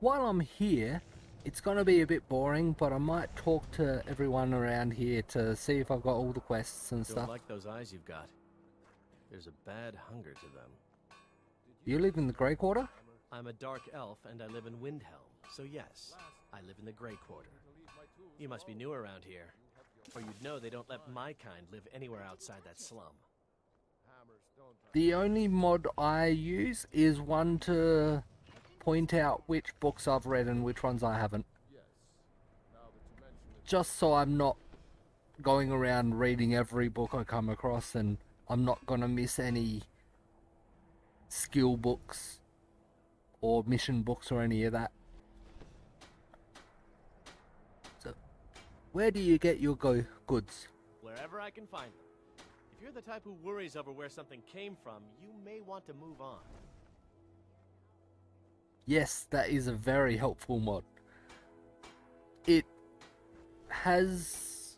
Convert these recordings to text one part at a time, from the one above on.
while I'm here, it's going to be a bit boring, but I might talk to everyone around here to see if I've got all the quests and stuff. Don't like those eyes you've got. There's a bad hunger to them. You live in the Grey Quarter? I'm a dark elf and I live in Windhelm, so yes, I live in the Grey Quarter. You must be new around here, or you'd know they don't let my kind live anywhere outside that slum. The only mod I use is one to point out which books I've read and which ones I haven't. Just so I'm not going around reading every book I come across and I'm not going to miss any skill books or mission books or any of that. So, where do you get your goods? Wherever I can find them. If you're the type who worries over where something came from, you may want to move on. Yes, that is a very helpful mod. It has...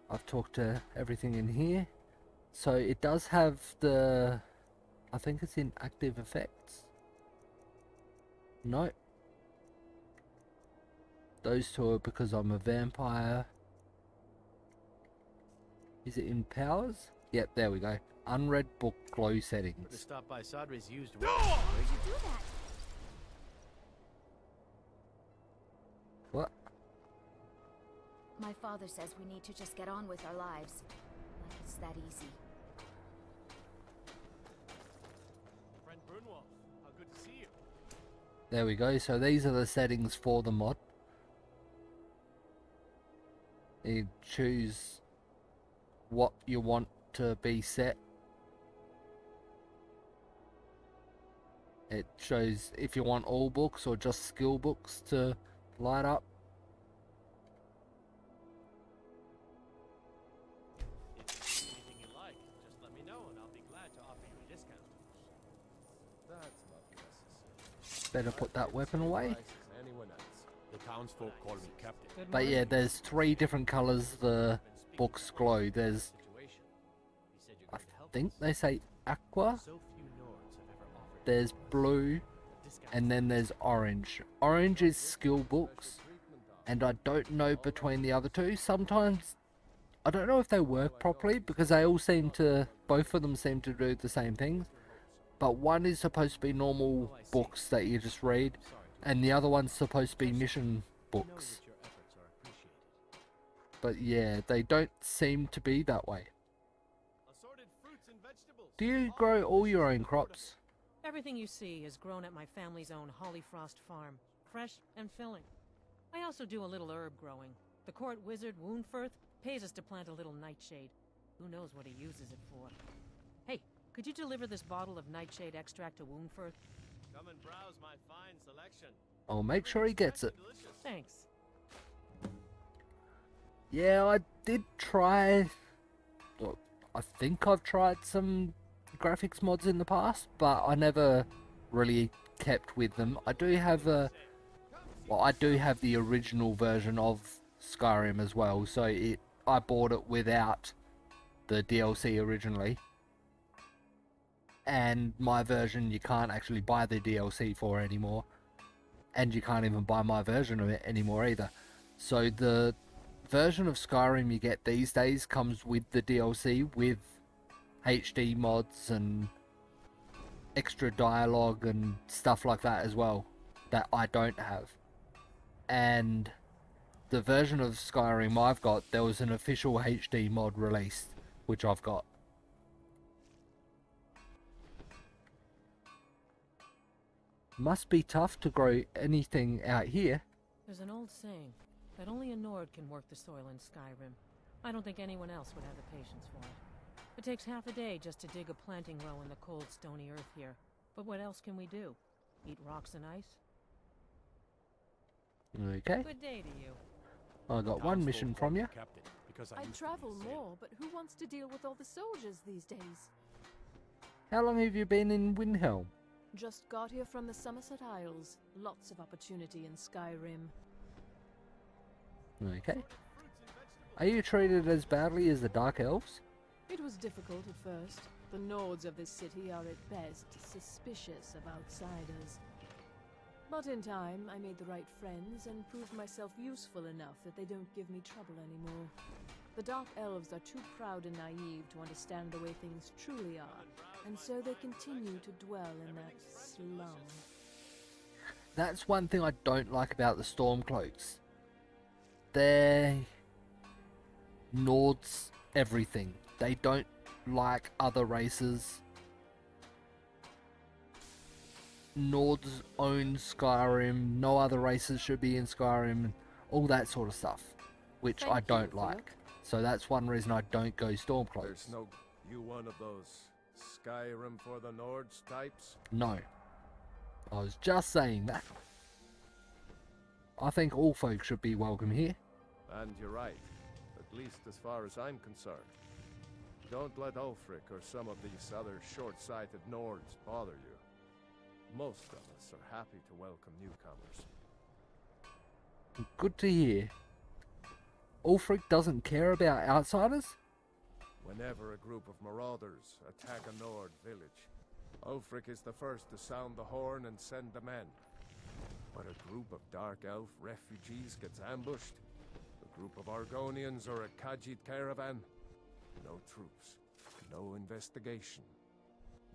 I've talked to everything in here. So it does have the... I think it's in active effects. No. Those two are because I'm a vampire. Is it in powers? Yep, there we go. Unread book glow settings. To stop by Sadri's used Why'd you do that? What? My father says we need to just get on with our lives. Like it's that easy. Friend Brunwald, how good to see you. There we go. So these are the settings for the mod. You choose what you want to be set. It shows if you want all books or just skill books to light up. If there's anything you like, just let me know and I'll be glad to offer you a discount. That's not necessary. Better put that weapon away. The townsfolk call me captain. But yeah, there's 3 different colours the books glow. There's, I think they say aqua, there's blue, and then there's orange. Orange is skill books, and I don't know between the other two. Sometimes, I don't know if they work properly, because they all seem to, both of them seem to do the same things. But one is supposed to be normal books that you just read, and the other one's supposed to be mission books. But yeah, they don't seem to be that way. Do you grow all your own crops? Everything you see is grown at my family's own Hollyfrost farm, fresh and filling. I also do a little herb growing. The court wizard, Woundfirth, pays us to plant a little nightshade. Who knows what he uses it for? Hey, could you deliver this bottle of nightshade extract to Woundfirth? Come and browse my fine selection. I'll make sure he gets it. Thanks. Yeah, I did try... Well, I think I've tried some graphics mods in the past, but I never really kept with them. I do have a... Well, I do have the original version of Skyrim as well, so I bought it without the DLC originally. And my version you can't actually buy the DLC for anymore. And you can't even buy my version of it anymore either. So the version of Skyrim you get these days comes with the DLC with HD mods and extra dialogue and stuff like that as well that I don't have. And the version of Skyrim I've got, there was an official HD mod released, which I've got. Must be tough to grow anything out here. There's an old saying that only a Nord can work the soil in Skyrim. I don't think anyone else would have the patience for it. It takes half a day just to dig a planting row in the cold, stony earth here. But what else can we do? Eat rocks and ice? Okay. Good day to you. I got one mission from you. I travel more, but who wants to deal with all the soldiers these days? How long have you been in Windhelm? Just got here from the Somerset Isles. Lots of opportunity in Skyrim. Okay. Are you treated as badly as the Dark Elves? It was difficult at first. The Nords of this city are at best suspicious of outsiders. But in time, I made the right friends and proved myself useful enough that they don't give me trouble anymore. The Dark Elves are too proud and naive to understand the way things truly are, and so they continue to dwell in that slum. That's one thing I don't like about the Stormcloaks. They're Nords everything. They don't like other races. Nords own Skyrim. No other races should be in Skyrim. All that sort of stuff, which I don't like. So that's one reason I don't go Stormcloaks. There's no... You one of those Skyrim for the Nords types? No. I was just saying that. I think all folk should be welcome here. And you're right, at least as far as I'm concerned. Don't let Ulfric or some of these other short-sighted Nords bother you. Most of us are happy to welcome newcomers. Good to hear. Ulfric doesn't care about outsiders? Whenever a group of marauders attack a Nord village, Ulfric is the first to sound the horn and send the men. But a group of Dark Elf refugees gets ambushed, a group of Argonians or a Khajiit caravan, no troops, no investigation,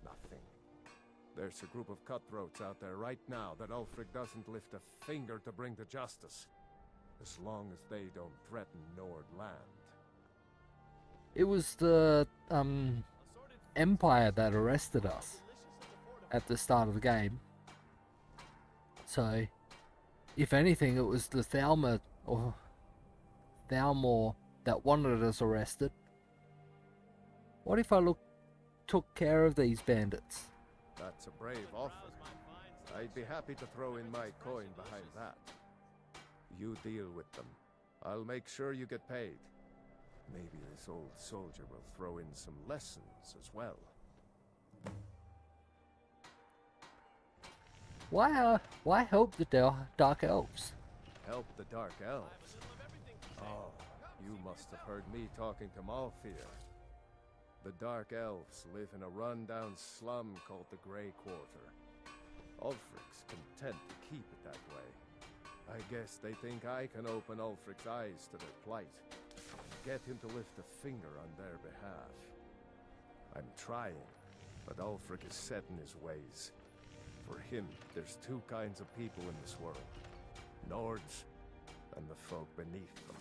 nothing. There's a group of cutthroats out there right now that Ulfric doesn't lift a finger to bring to justice, as long as they don't threaten Nord land. It was the Empire that arrested us at the start of the game. So, if anything, it was the Thalmor that wanted us arrested. What if I took care of these bandits? That's a brave offer. I'd be happy to throw in my coin behind that. You deal with them. I'll make sure you get paid. Maybe this old soldier will throw in some lessons as well. Why help the Dark Elves? Help the Dark Elves? Oh, you must have heard me talking to Malfear. The Dark Elves live in a run-down slum called the Grey Quarter. Ulfric's content to keep it that way. I guess they think I can open Ulfric's eyes to their plight. Get him to lift a finger on their behalf. I'm trying, but Ulfric is set in his ways. For him, there's two kinds of people in this world. Nords, and the folk beneath them.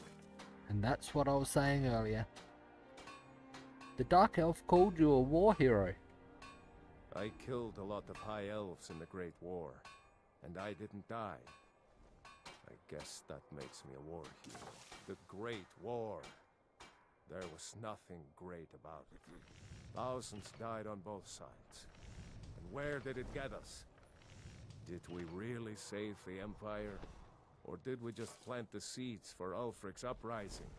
And that's what I was saying earlier. The Dark Elf called you a war hero. I killed a lot of High Elves in the Great War, and I didn't die. I guess that makes me a war hero. The Great War. There was nothing great about it. Thousands died on both sides. And where did it get us? Did we really save the Empire? Or did we just plant the seeds for Ulfric's uprising?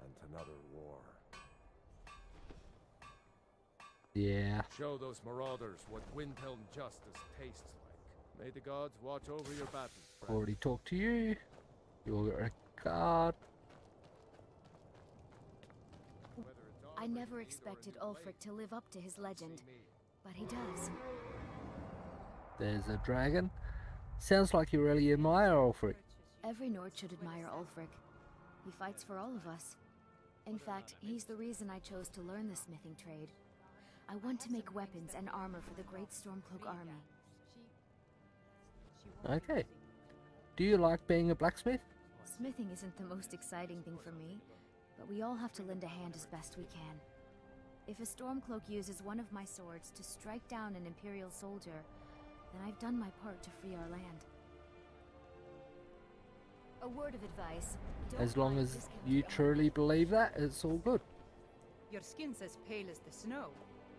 And another war. Yeah. Show those marauders what Windhelm justice tastes like. May the gods watch over your battles, friend. Already talked to you. You're a guard. I never expected Ulfric to live up to his legend, but he does. There's a dragon. Sounds like you really admire Ulfric. Every Nord should admire Ulfric. He fights for all of us. In fact, he's the reason I chose to learn the smithing trade. I want to make weapons and armor for the great Stormcloak army. Okay. Do you like being a blacksmith? Smithing isn't the most exciting thing for me, but we all have to lend a hand as best we can. If a Stormcloak uses one of my swords to strike down an Imperial soldier, then I've done my part to free our land. A word of advice. As long as you truly believe that, it's all good. Your skin's as pale as the snow.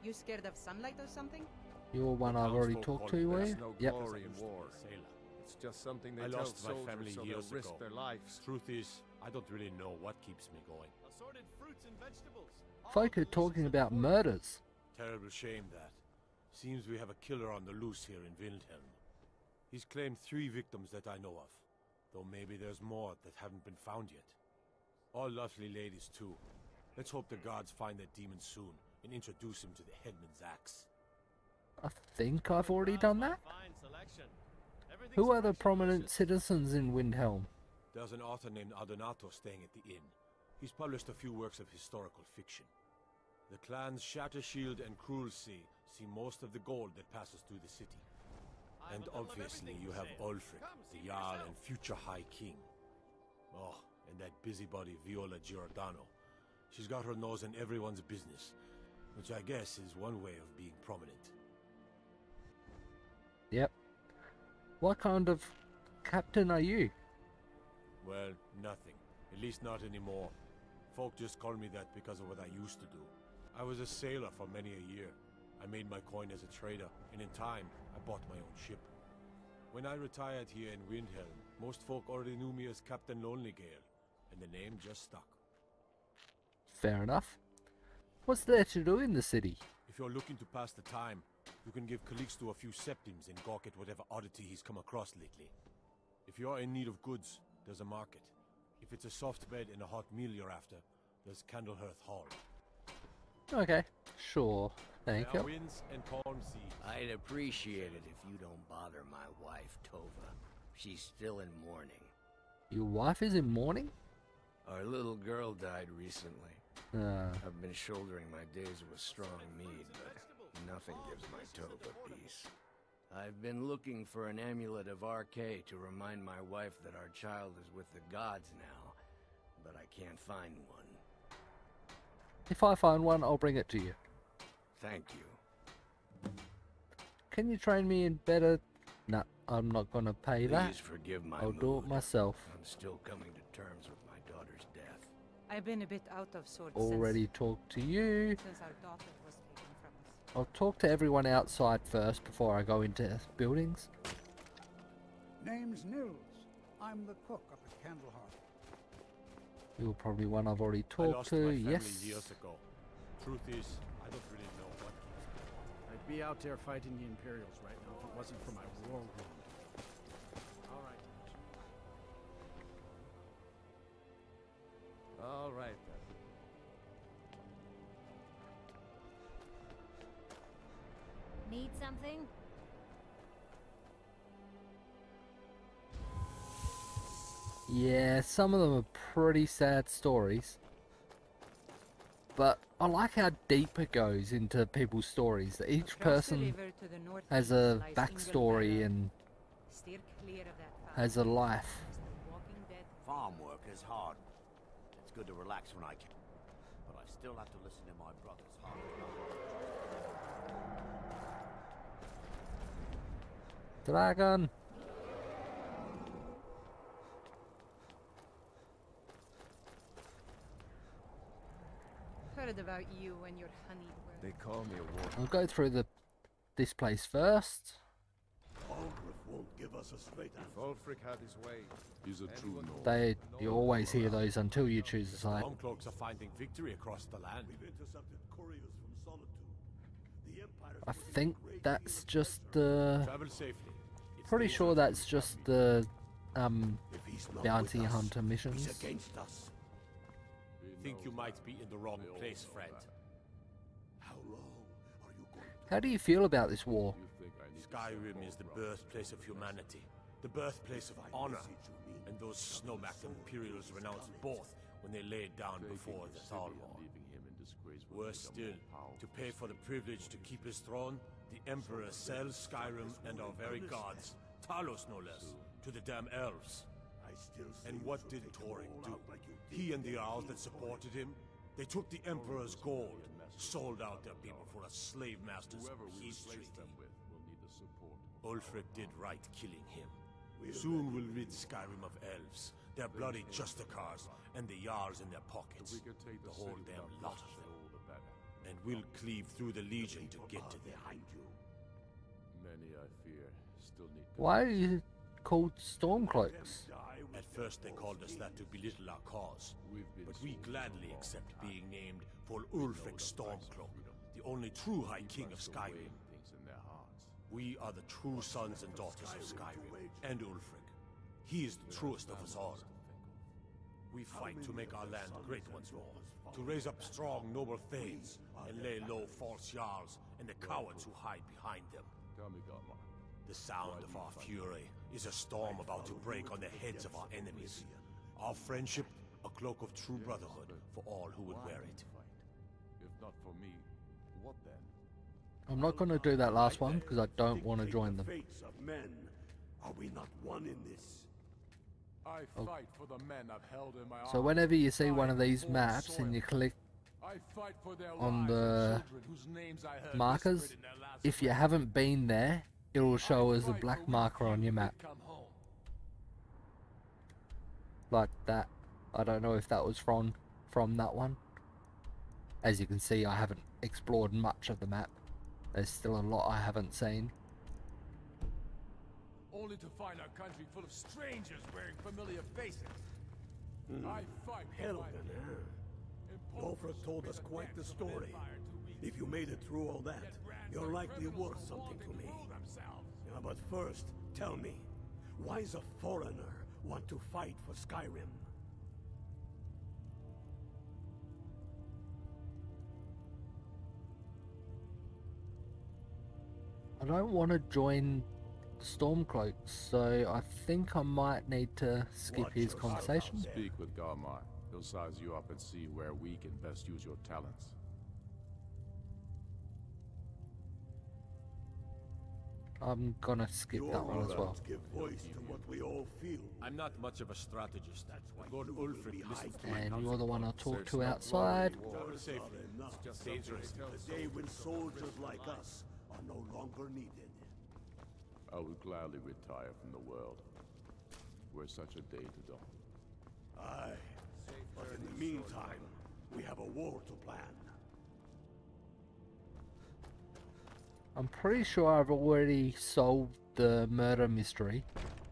You scared of sunlight or something? You're one I've already talked to, were you? There's no Yep. glory in war. It's just something they I tell lost my soldiers family so years they'll risk ago. their lives. Truth is, I don't really know what keeps me going. Assorted fruits and vegetables. Folk are talking about murders. Terrible shame that. Seems we have a killer on the loose here in Windhelm. He's claimed 3 victims that I know of, though maybe there's more that haven't been found yet. All lovely ladies too. Let's hope the gods find that demon soon and introduce him to the headman's axe. I think I've already done that. Fine selection. Who are the prominent citizens in Windhelm? There's an author named Adonato staying at the inn. He's published a few works of historical fiction. The clans Shattershield and Cruelsea see most of the gold that passes through the city. And obviously you have Ulfric, the Jarl and future High King. Oh, and that busybody Viola Giordano. She's got her nose in everyone's business, which I guess is one way of being prominent. Yep. What kind of captain are you? Well, nothing. At least not anymore. Folk just call me that because of what I used to do. I was a sailor for many a year. I made my coin as a trader, and in time, I bought my own ship. When I retired here in Windhelm, most folk already knew me as Captain Lonelygale, and the name just stuck. Fair enough. What's there to do in the city? If you're looking to pass the time, you can give Calixto a few septims and gawk at whatever oddity he's come across lately. If you're in need of goods, there's a market. If it's a soft bed and a hot meal you're after, there's Candlehearth Hall. Okay, sure. Thank you. Winds and calm seas. I'd appreciate it if you don't bother my wife, Tova. She's still in mourning. Your wife is in mourning? Our little girl died recently. I've been shouldering my days with strong mead, but nothing gives my Tova peace. I've been looking for an amulet of Arcay to remind my wife that our child is with the gods now, but I can't find one. If I find one, I'll bring it to you. Thank you. Can you train me in better? Nah, I'm not gonna pay that. Please forgive my I'll do it mood. myself. I'm still coming to terms with my daughter's death. I've been a bit out of sorts Already talked to you. since our daughter was taken from us. I'll talk to everyone outside first before I go into buildings. Name's Nils. I'm the cook up at Candlehearth. You're probably one I've already I talked lost to. my family Yes. years ago. Truth is, I don't really know what keeps me. I'd be out there fighting the Imperials right now if it wasn't for my war wound. All right. All right, then. Need something? Yeah, some of them are pretty sad stories. But I like how deep it goes into people's stories. That each person has a backstory and has a life. Farm work is hard. It's good to relax when I can. But I still have to listen to my brother's hard luck. Dragon! Heard about you and your honeyed work. They call me a warrior. I'll go through this place first. Ulfric won't give us a straight answer. If Ulfric had his way, He's a true You always hear those until you choose a side. Stormcloaks are finding victory across the land. We've intercepted couriers from Solitude. The Empire. I think that's just the... Travel safely. It's Pretty the sure order. that's just the If he's not bounty with us, hunter missions. he's against us. Think you might be in the wrong place, friend. How long are you going to... How do you feel about this war? Skyrim is the birthplace of humanity, the birthplace of honor, and those snowbacked Imperials renounced both when they laid down before the Thalmor. Worse still, to pay for the privilege to keep his throne, the Emperor sells Skyrim and our very gods, Talos no less, to the damn elves. And what did Thorin do? He and the Jarls that supported him, they took the Emperor's gold, sold out their people for a slave master's peace treaty. Ulfric did right killing him. Soon we'll rid Skyrim of elves, their bloody Justicars, and the Jarls in their pockets. The whole damn lot of them. And we'll cleave through the Legion to get to them. many, I fear, still need... Why are you called Stormcloaks? At first they called us that to belittle our cause, but we gladly accept being named for Ulfric Stormcloak, the only true High King of Skyrim. We are the true sons and daughters of Skyrim, and Ulfric. He is the truest of us all. We fight to make our land great once more, to raise up strong, noble thanes, and lay low false Jarls and the cowards who hide behind them. The sound of our fury is a storm about to break on the heads of our enemies. Our friendship, a cloak of true brotherhood for all who would wear it. If not for me, what then? I'm not going to do that last one because I don't want to join them. Fates of men. Are we not one in this? I fight for the men I've held in my arms. So whenever you see one of these maps and you click on the markers, if you haven't been there, it will show as a black marker on your map. Like that. I don't know if that was from that one. As you can see, I haven't explored much of the map. There's still a lot I haven't seen. Only to find our country full of strangers wearing familiar faces. I fight for my Wolfra told us quite the story. If you made it through all that, you're likely worth something to me. Yeah, but first, tell me, why does a foreigner want to fight for Skyrim? I don't want to join Stormcloaks, so I think I might need to skip his conversation. Speak with Galmar. He'll size you up and see where we can best use your talents. I'm gonna skip that one as well. Give voice to what we all feel. I'm not much of a strategist. Lord Ulfric listens to And you're the one I'll talk to outside. It's dangerous. The day when soldiers like us are no longer needed. I would gladly retire from the world. Were such a day to dawn. Aye. But in the meantime, we have a war to plan. I'm pretty sure I've already solved the murder mystery,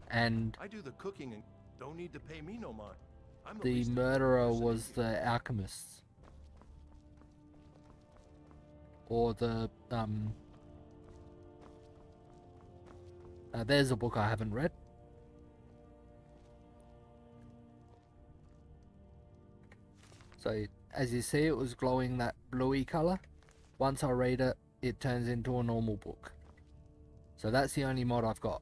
and I do the cooking and don't need to pay me no mind. the murderer was the alchemist. Or the, there's a book I haven't read. So, as you see, it was glowing that bluey colour. Once I read it, it turns into a normal book. So that's the only mod I've got.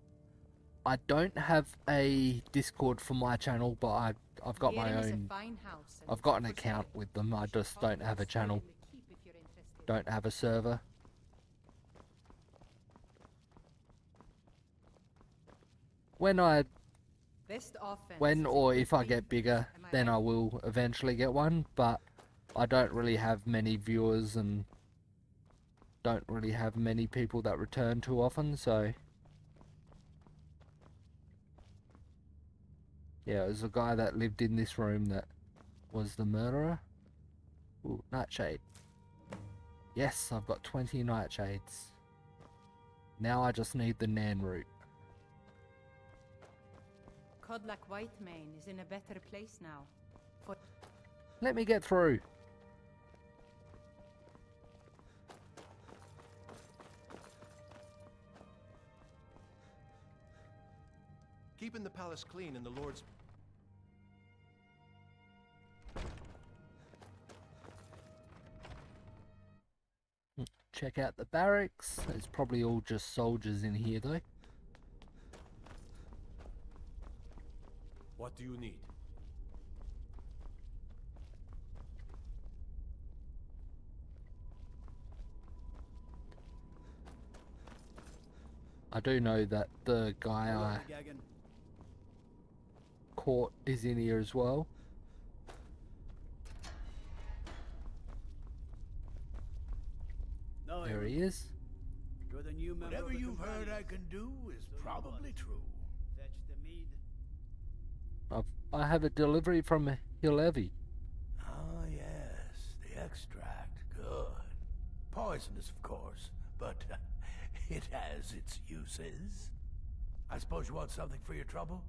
I don't have a Discord for my channel, but I've got my own. I've got an account with them. I just don't have a channel. Don't have a server. When or if I get bigger, then I will eventually get one, but I don't really have many viewers and don't really have many people that return too often, so yeah, it was a guy that lived in this room that was the murderer. Ooh, nightshade. Yes, I've got 20 nightshades. Now I just need the Nan root. Codlak Whitemane is in a better place now. Let me get through. Keeping the palace clean and the Lord's... Check out the barracks. There's probably all just soldiers in here though. What do you need? I do know that the guy I caught is in here as well. There he is. Whatever you've heard I can do is probably true. I have a delivery from Hillevi. Ah, yes, the extract. Good. Poisonous, of course, but it has its uses. I suppose you want something for your trouble?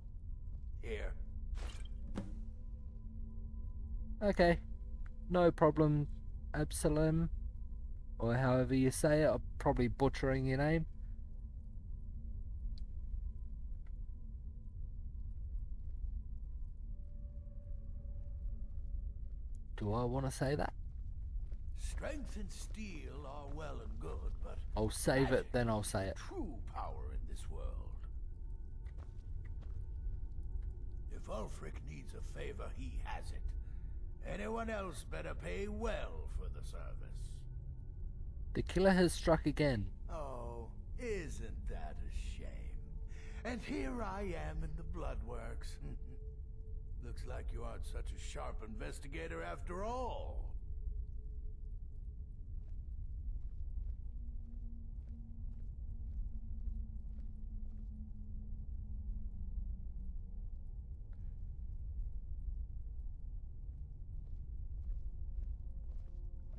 Here. Okay, no problem, Absalom, or however you say it. I'm probably butchering your name. Do I want to say that? Strength and steel are well and good, but I'll save it, then I'll say it. True power in this world. If Ulfric needs a favor, he has it. Anyone else better pay well for the service. The killer has struck again. Oh, isn't that a shame? And here I am in the Bloodworks. Looks like you aren't such a sharp investigator after all.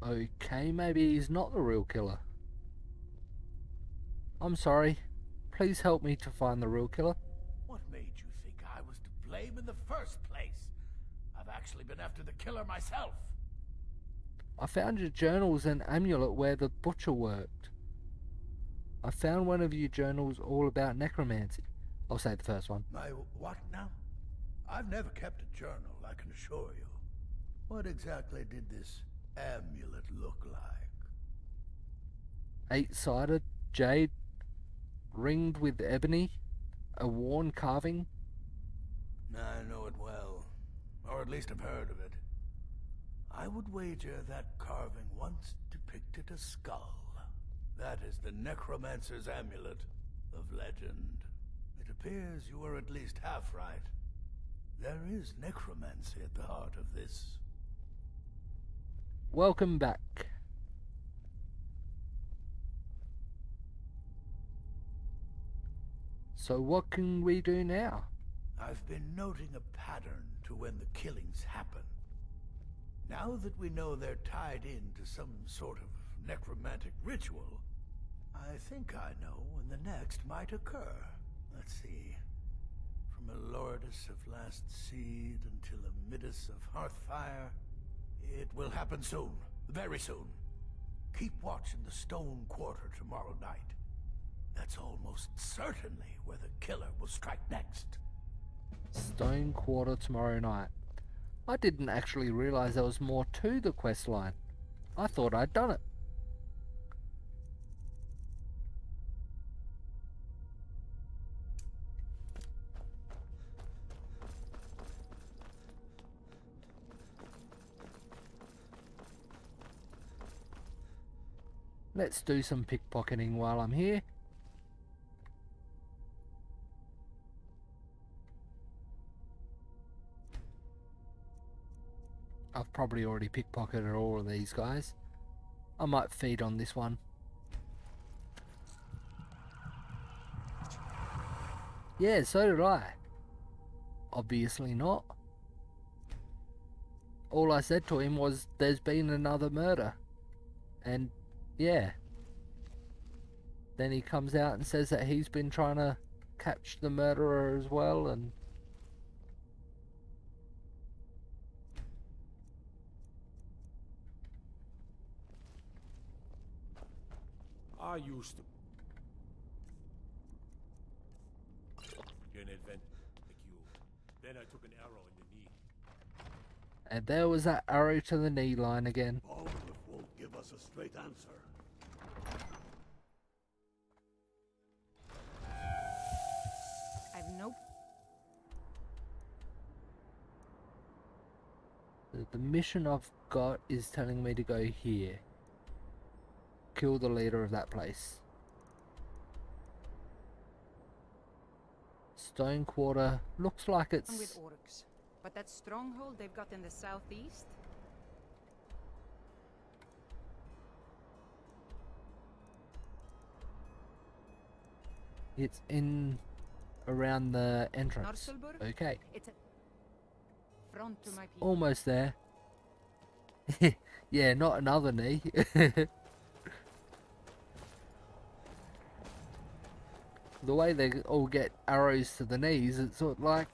Okay, maybe he's not the real killer. I'm sorry. Please help me to find the real killer. What made you think I was to blame in the first place? I've actually been after the killer myself. I found your journals and amulet where the butcher worked. I found one of your journals all about necromancy. I'll say the first one. My what now? I've never kept a journal, I can assure you. What exactly did this amulet look like? 8-sided, jade, ringed with ebony, a worn carving. I know it well, or at least I've heard of it. I would wager that carving once depicted a skull. That is the necromancer's amulet of legend. It appears you were at least half right. There is necromancy at the heart of this. Welcome back. So what can we do now? I've been noting a pattern to when the killings happen. Now that we know they're tied into some sort of necromantic ritual, I think I know when the next might occur. Let's see. From a Lordus of Last Seed until a Midas of Hearthfire, it will happen soon. Very soon. Keep watch in the Stone Quarter tomorrow night. That's almost certainly where the killer will strike next. Stone Quarter tomorrow night. I didn't actually realize there was more to the quest line. I thought I'd done it. Let's do some pickpocketing while I'm here. I've probably already pickpocketed all of these guys. I might feed on this one. Yeah, so did I. Obviously not. All I said to him was, there's been another murder. And yeah. Then he comes out and says that he's been trying to catch the murderer as well, and I used to an event like you. Then I took an arrow in the knee. And there was that arrow to the knee line again. Ulfric won't give us a straight answer. I've no... The mission I've got is telling me to go here. Kill the leader of that place. Stone Quarter looks like with it's... orcs. But that stronghold they've got in the southeast? It's in around the entrance. Narselburg? Okay. It's a front to my people. Almost there. Yeah, not another knee. The way they all get arrows to the knees, it's sort of like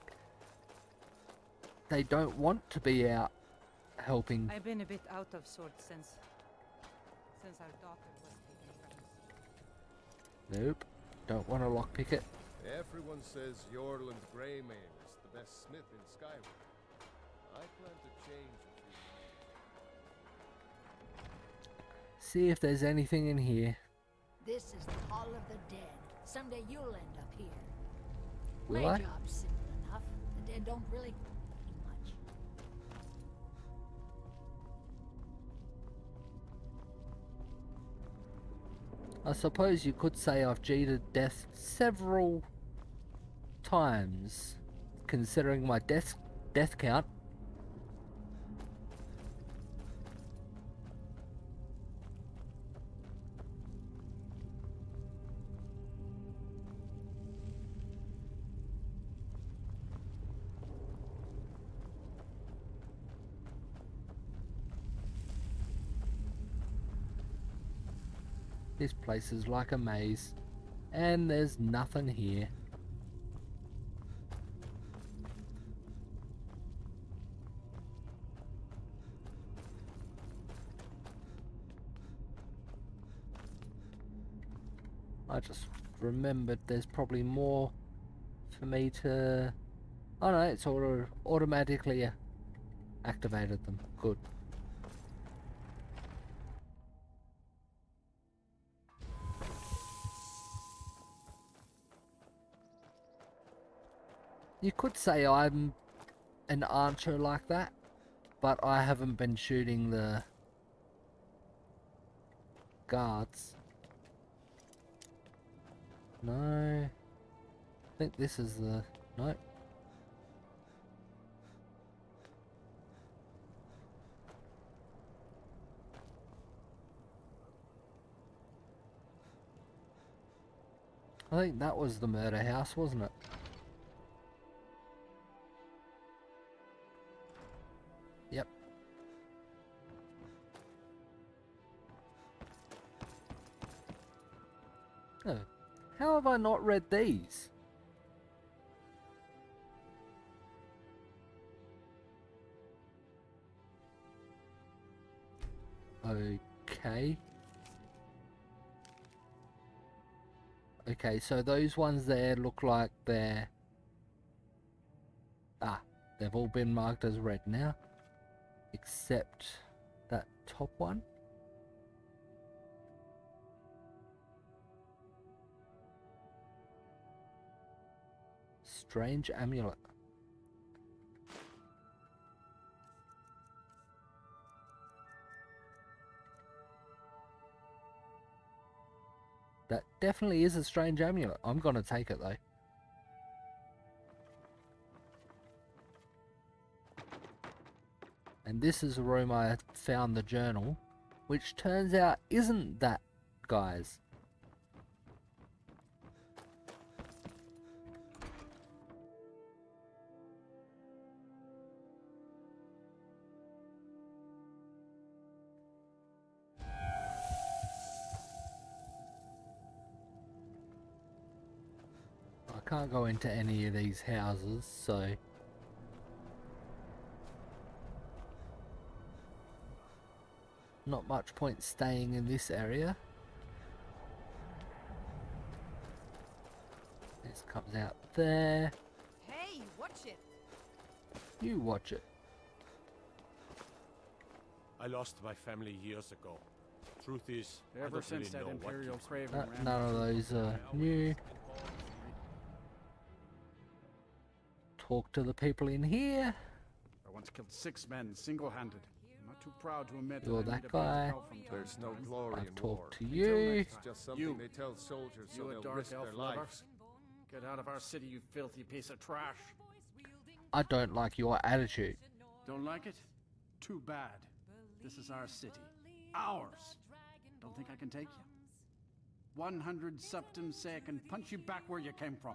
they don't want to be out helping. I've been a bit out of sorts since our daughter was taken from us. Nope, don't want to lockpick it. Everyone says Yorland Greymane is the best smith in Skyrim. I plan to change a few. See if there's anything in here. This is the Hall of the Dead. Someday you'll end up here. Will My I? job's simple enough. The did don't really mean much. I suppose you could say I've cheated death several times, considering my death count. This place is like a maze, and there's nothing here. I just remembered there's probably more for me to... Oh no, it's automatically activated them. Good. You could say I'm an archer like that, but I haven't been shooting the guards. No. I think this is the... Nope. I think that was the murder house, wasn't it? Yep. Oh, how have I not read these? Okay. Okay, so those ones there look like they're... Ah, they've all been marked as red now. Except that top one. Strange amulet. That definitely is a strange amulet. I'm gonna take it though. And this is the room I found the journal, which turns out isn't that guy's. I can't go into any of these houses, so... Not much point staying in this area. This comes out there. Hey, watch it. You watch it. I lost my family years ago. Truth is, I Ever don't since really that know what Imperial keeps me. craven ran None of those are new. Talk to the people in here. I once killed 6 men single-handed. I'm not too proud to admit You're that I that need a bit of guy. help from time There's to no time. glory I've in war. talked to you. It's just something they tell soldiers so You a they'll dark risk elf their lover? lives. Get out of our city, you filthy piece of trash. I don't like your attitude. Don't like it? Too bad. This is our city. Ours. Don't think I can take you? 100 septum say I can punch you back where you came from.